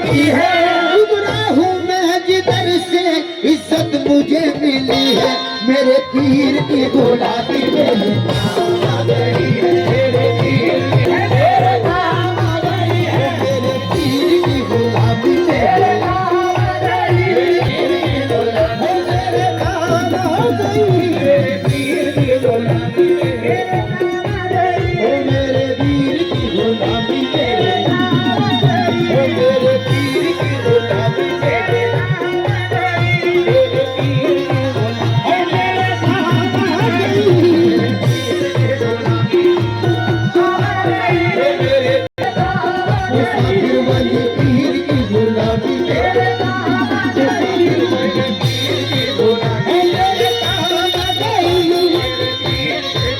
की है। गुजरा हूँ मैं जिधर से इज्जत मुझे मिली है, मेरे पीर की गुलाबी मेरे काम आ गई है। मेरे पीर मेरे काम आ गई है। मेरे पीर की गुलाबी मेरे काम आ गई है। मेरे काम आ गई। मेरे पीर की गुलाबी मेरे काम आ गई। मेरे पीर की गुलाबी मेरे काम आ गई। मेरे पीर की गुलाबी मेरे काम आ गई। मेरे पीर की गुलाबी मेरे काम आ गई। मुसाफिर वाली पीर की गुलाबी मेरे काम आ गई। पीर की गुलाबी मेरे काम आ गई। मेरे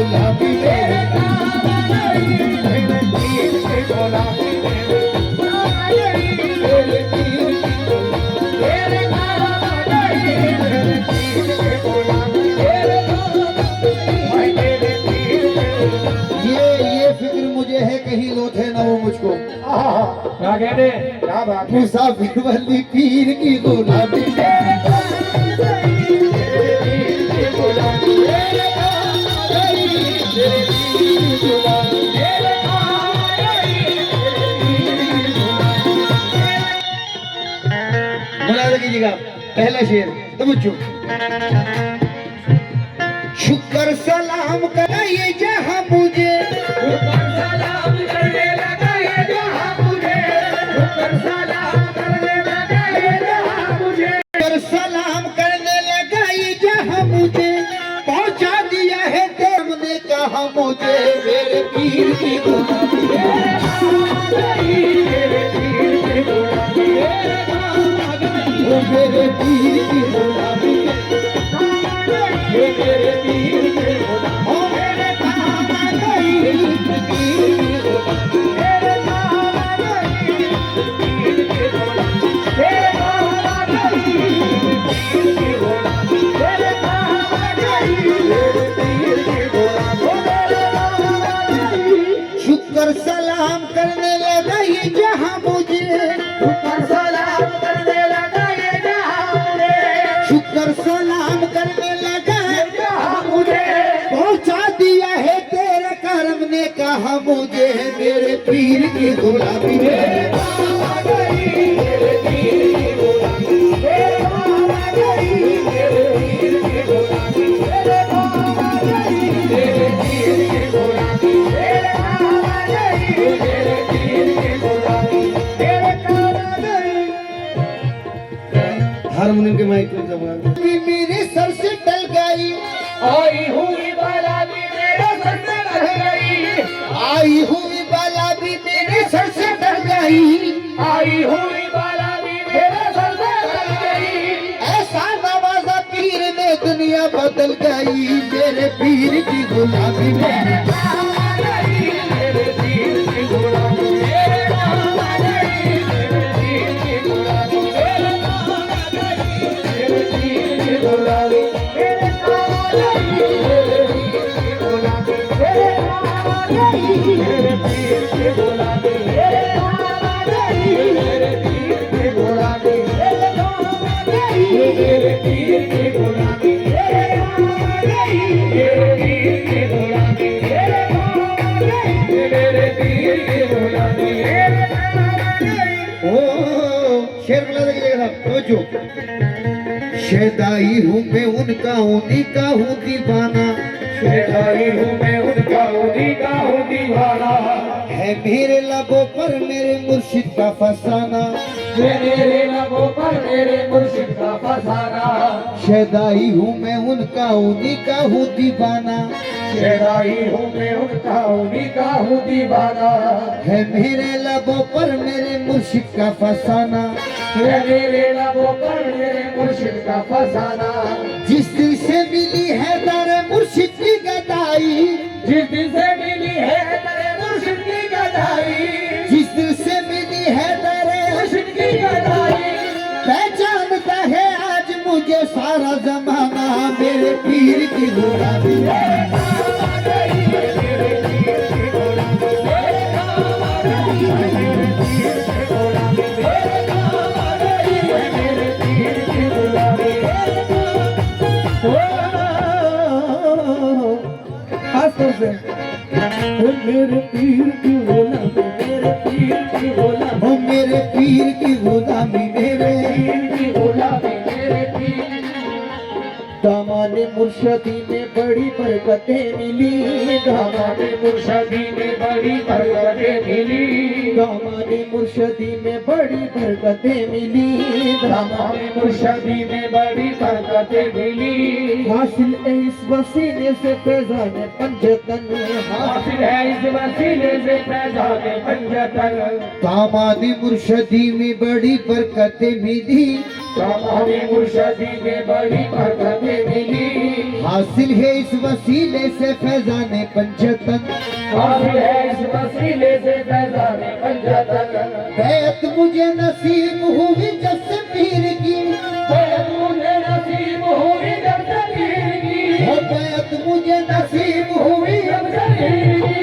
गुलाबी मेरे काम आ गई। मेरे पीर की गुलाबी मेरे काम आ गई। मेरे पीर की गुलाबी मेरे काम आ गई। मेरे पीर की गुलाबी मेरे काम आ गई। मेरे पीर की ये फिक्र मुझे है, कहीं लोटे ना वो मुझको। क्या कहते? क्या बात। मुसाफिर वाली पीर की गुलाबी मेरे काम आ गई। मेरे पीर की गुलाबी मेरे काम आ गई। मेरे पीर की गुलाबी मेरे काम आ गई। मेरे पीर की गुलाबी। मुलाजा कीजिएगा पहला शेर तवज्जो। शुक्र सलाम कराइए जहां मुझे, शुक्र सलाम करने लगा ये जहां मुझे, शुक्र सलाम करने लगा ये जहां मुझे, शुक्र सलाम करने लगा ये जहां मुझे, पहुंचा दिया है देव ने कहा मुझे। मेरे पीर की गुलाबी मेरे काम आ गई। मेरे पीर की गुलाबी मेरे काम आ गई। वो मेरे पीर की गुलाबी मेरे काम आ गई। मेरे पीर की गुलाबी मेरे काम आ गई। पीर की गुलाबी मेरे काम आ गई। पीर की गुलाबी मेरे काम आ गई। पीर की गुलाबी मेरे काम आ गई। मेरे पीर की गुलाबी मेरे काम आ गई। शुक्र सलाम करने लगा ये जहां मुझे, शुक्र सलाम करने लगा ये जहां मुझे, शुक्र सलाम करने लगा ये जहां मुझे, पहुंचा दिया है तेरे करम ने कहा मुझे। मेरे पीर की गुलाबी मेरे काम आ गई। मेरे पीर की गुलाबी मेरे काम आ गई। मेरे पीर की गुलाबी मेरे काम आ गई। मेरे पीर की गुलाबी मेरे काम आ गई। मेरे पीर की गुलाबी मेरे काम आ गई। हारमोनियम के माइक पे जब मेरे सर से टल गई, आई हुई बाला भी मेरे सर से टल गई। आई हुई बाला भी मेरे सर से टल गई। आई हुई बाला भी मेरे सर से टल गई। ऐसा नवाजा पीर ने दुनिया बदल गई। मेरे पीर की गुलाबी मेरे काम आ गई। मेरे पीर की गुलाबी मेरे काम आ गई। मेरे पीर की गुलाबी मेरे काम आ गई। मेरे पीर की गुलाबी मेरे काम आ गई। मेरे पीर की गुलाबी मेरे काम आ गई। मेरे पीर की गुलाबी मेरे काम आ गई। मेरे पीर की गुलाबी मेरे काम आ गई। मेरे पीर की गुलाबी मेरे काम आ गई। मेरे पीर की गुलाबी मेरे काम आ गई। मेरे पीर की गुलाबी मेरे काम आ गई। ओ शेर बोला देखिएगा तो जो शहदाई हूँ मैं उनका उन्हीं का हूँ दीवाना। शहदाई हूँ मैं उनका उन्हीं का हूँ दीवाना। है मेरे लबों पर मेरे मुर्शिद का फसाना। मेरे लबों पर मेरे मुर्शिद का फसाना। शहदाई हूँ मैं उनका उन्हीं का हूँ दीवाना। शहदाई हूँ मैं उनका उन्हीं का हूँ दीवाना। है मेरे लबों पर मेरे मुर्शिद का फसाना। मेरे लबों पर मेरे मुर्शिद का फसाना। जिस दिल से मिली है तेरे मुर्शिद की गदाई, जिस दिल से मिली है तेरे मुर्शिद की गदाई, जिस दिल से मिली है तेरे मुर्शिद की गदाई, पहचानता है आज मुझे सारा जमाना। मेरे पीर की गुलाबी मेरे काम आ गई। मेरे पीर की गुलाबी मेरे काम आ गई। मेरे पीर पीर की गुलामी, हो मेरे पीर की गुलामी मेरे पीर की गुलामी मेरे पीर। दामाने मुर्शदी में बड़ी बरकतें मिली, हमारे मुर्शदी में बड़ी बरकतें मिली, दामाने मुर्शदी में बड़ी बरकतें मिली, हमारे मुर्शदी में बड़ी बरकतें मिली। हासिल है इस वसीले से फैजान पंजतन, हासिल है इस वसीले से फैजान पंजतन। दामाने मुर्शदी में बड़ी बरकतें मिली, हमारी मुर्शदी में बड़ी बरकतें मिली। हासिल है इस वसीले से फैजान पंजतन, हासिल है इस वसीले से फैजान पंजतन। बैत मुझे नसीब हुई जब से पीर की, बैत मुझे नसीब हुई जब से पीर की, हो बैत मुझे नसीब हुई जब से पीर की।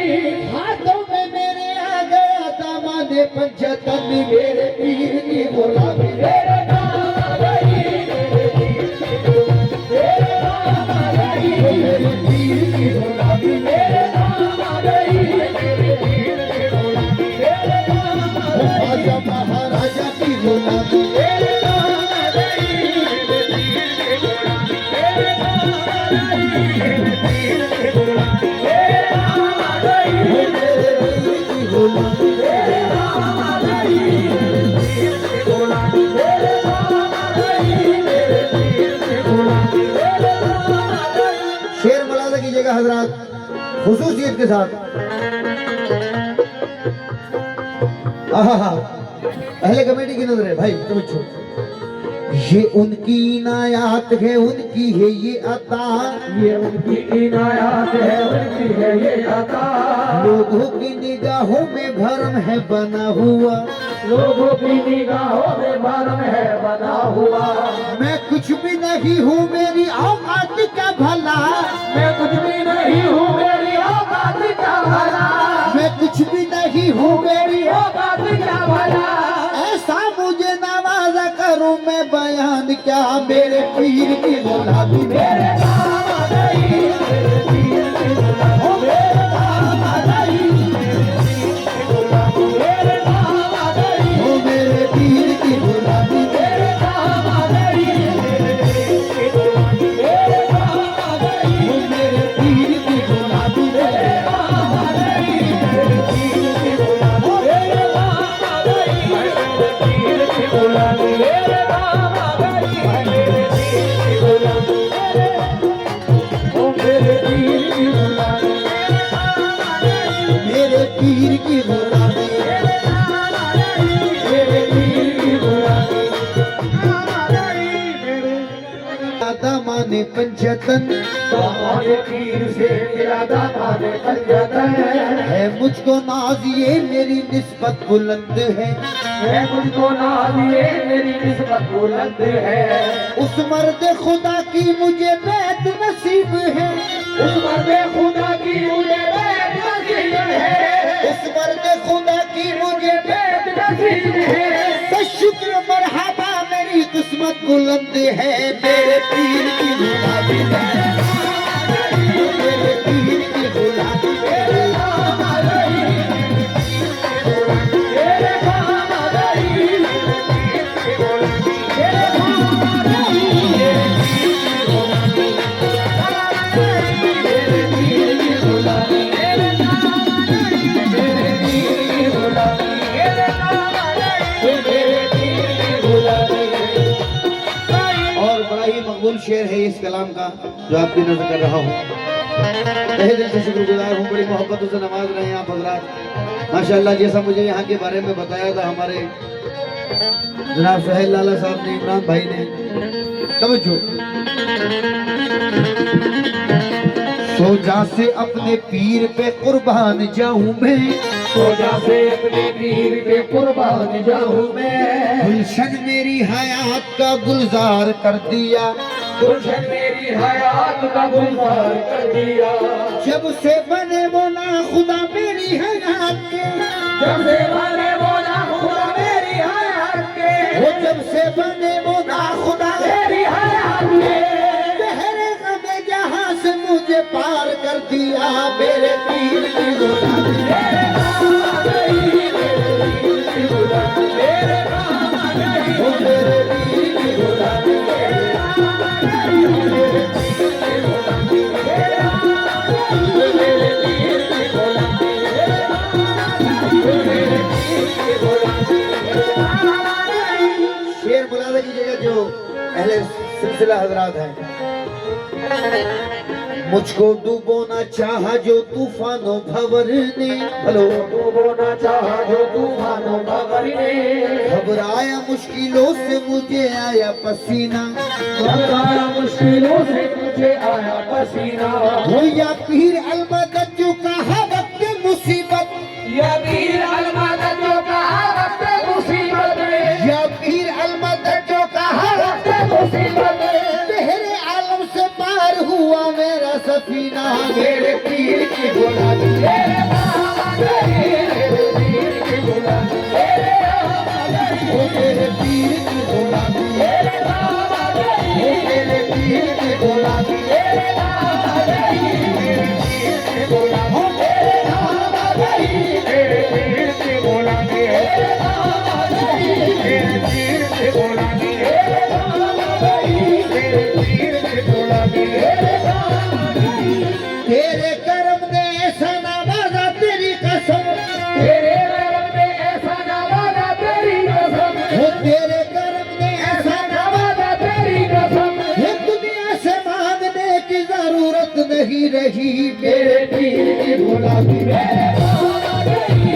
हाथों में मेरे आ गया दामाने पंजतन, मेरे पीर की गुलामी मेरे नाम आ गई, मेरे पीर की गुलामी, मेरे नाम आ गई, मेरे पीर की गुलामी मेरे नाम आ गई, मेरे पीर की गुलामी, मेरे नाम आ गई, ख्वाजा महाराजा की गुलामी, मेरे नाम आ गई, मेरे पीर की गुलामी, मेरे नाम आ गई, मेरे पीर की गुलामी, मेरे नाम आ गई, मेरे पीर की गुलामी, मेरे नाम आ गई, मेरे पीर की गुलामी, मेरे नाम आ गई, मेरे पीर की गुलामी, मेरे नाम आ गई। शेर मुलाजा कीजिएगा हजरात खुसूसियत के साथ। आहा, पहले कमेटी की नजर है भाई, समझो ये उनकी इनायात है, उनकी है ये अता, ये उनकी इनायत है, उनकी है ये अता। लोगों की निगाहों में भरम है बना हुआ, लोगों की निगाहों में भरम है बना हुआ। मैं कुछ भी नहीं हूँ मेरी औकात का भला, मैं कुछ भी नहीं हूँ मेरी औकात का भला, मैं कुछ भी नहीं हूँ मेरी औकात का भला। ऐसा मुझे नवाजा करूं मैं बयान क्या, मेरे पीर की गुलामी मेरे नाम आ गई, मेरे पीर की गुलामी, मेरे नाम आ गई, मेरे पीर की गुलामी, मेरे नाम आ गई, ओ मेरे पीर की गुलामी, मेरे नाम आ गई, मेरे पीर की गुलामी, मेरे नाम आ गई, ओ मेरे पीर की गुलामी, मेरे नाम आ गई, मेरे पीर की गुलामी, मेरे नाम आ गई, मेरे पीर की गुलामी, मेरे नाम आ गई, मेरे पीर की गुलामी, ओ मेरे पीर की गुलामी, मेरे नाम आ गई, मेरे पीर की गुलामी, मेरे नाम आ गई, मेरे पीर की गुलामी, नाम आ गई, मेरे दामाने पंजतन, दामाने पीर से मेरा दामाने पंजतन है मुझको नाज ये मेरी निस्बत बुलंद है, है, मुझको नाज ये मेरी निस्बत बुलंद है। उस मर्द खुदा की मुझे बैत नसीब है, उस मर्दे खुदा की मुझे बैत नसीब है, उस मर्द खुदा की मुझे बैत नसीब है। तो शुक्र मरहबा मेरी किस्मत बुलंद है, मेरे पीर की गुलामी, मेरे पीर की गुलामी, मेरे नाम आ गई, मेरे नाम आ गई, मेरे पीर की गुलामी, मेरे नाम आ गई, मेरे पीर की गुलामी, मेरे नाम आ गई, मेरे पीर की गुलामी, मेरे नाम आ गई, मेरे पीर की गुलामी। और बड़ा ही मकबूल शेर है इस कलाम का जो आपकी नजर कर रहा हूँ। तहे दिल से शुक्रगुजार हूँ, बड़ी मोहब्बतों से नवाज रहे हैं आप हजरात। माशाअल्लाह जैसा मुझे यहाँ के बारे में बताया था हमारे जनाब सुहेल लाला साहब ने, इमरान भाई ने, समझो सोजा से अपने पीर पे कुर्बान जाऊं मैं, सोजा से अपने पीर पे कुर्बान जाऊं मैं, गुलशन मेरी हयात का गुलजार कर दिया, गुलशन मेरी हयात का गुलजार कर दिया। जब से बने वो ना खुदा मेरी हयात के, जब से बने वो ना खुदा मेरी हयात के, वो जब से बने वो ना खुदा मेरी हयात के, बहरे गमे जहां से मुझे पार कर दिया, मेरे पीर की गुलामी, मेरे नाम आ गई, मेरे पहले सिलसिला हजरात है। मुझको डूबोना चाहा जो तूफानों भंवर ने, हेलो, डूबोना चाहा जो तूफानों भंवर ने, घबराया मुश्किलों से मुझे आया पसीना, घबराया मुश्किलों से मुझे आया पसीना। हो या पीर अलमदद जो कहा वक्त मुसीबत, या पीर अलमदद जो कहा वक्त मुसीबत में, या पीर अलमदद जो कहा वक्त मुसीबत में, तेरे आलम से पार हुआ मेरा सफीना। मेरे पीर की गुलामी, मेरे बाबा गई, मेरे पीर की गुलामी, मेरे बाबा गई, वो तेरे पीर की गुलामी, मेरे बाबा गई, वो तेरे पीर की गुलामी, मेरे बाबा गई, मेरे पीर की गुलामी, मेरे बाबा गई, मेरे पीर की गुलामी, मेरे बाबा गई, मेरे पीर की गुलामी, मेरे बाबा गई, मेरे पीर की गुलामी, मेरे बाबा गई। तेरे करम ने ऐसा नवाजा तेरी कसम, तेरे करम ने ऐसा नवाजा तेरी कसम, वो तेरे करम ने ऐसा नवाजा तेरी कसम, ये दुनिया से मांगने की जरूरत नहीं रही, मेरे मेरे पीर की गुलामी, मेरे बाबा गई,